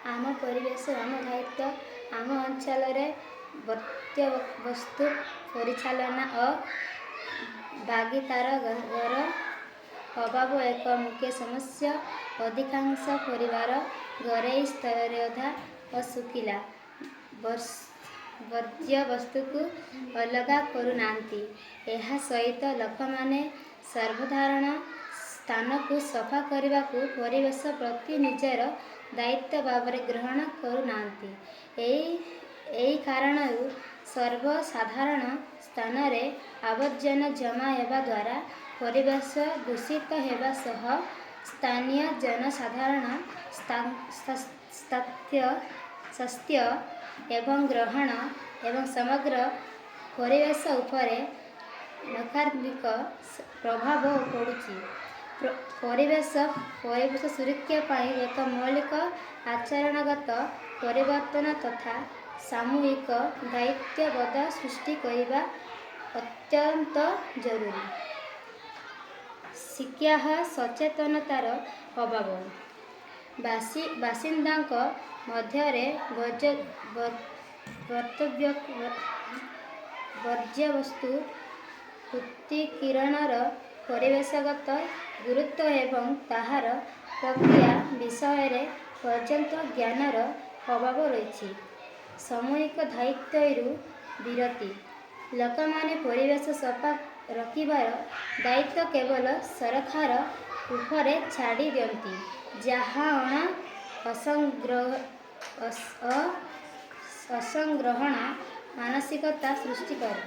आम परिवेश आम दायित्व आम अंचल वर्त्य वस्तु परिचालना और भागीदार अभाव एक मुख्य समस्या। अधिकांश परिवार घरे स्तरधा और सुखिला वर्ज्य वस्तु को अलग करूना। यह सहित लोक मैंने सर्वधारण स्थान को सफा करने को परिवेश प्रति निजर दायित्व भाव ग्रहण करूना। यही कारण सर्वसाधारण स्थान में आवर्जना जमा हेबा द्वारा परिवेश दूषित हेबा सह स्थानीय जनसाधारण स्वास्थ्य एवं ग्रहण एवं समग्र परिवेश उपरे नकारात्मक प्रभाव पड़ुछि। परिवेश सुरक्षा पाई एक मौलिक आचरणगत परिवर्तन तथा सामूहिक दायित्वबोध सृष्टि करने अत्यंत जरूरी। शिक्षा सचेतनतार अभाव बासिंदा मध्य वर्ज्यवस्तु पृथक्करणर परिवेशगत गुरुत्व एवं ताहार प्रक्रिया विषय पर्यंत ज्ञानर अभाव रही। सामूहिक दायित्व विरति लोक मैंने परिवेश सफा रखिबार दायित्व केवल सरकार उपरे छाड़ी दियंती, जहाँ असंग्रहण मानसिकता सृष्टि करे।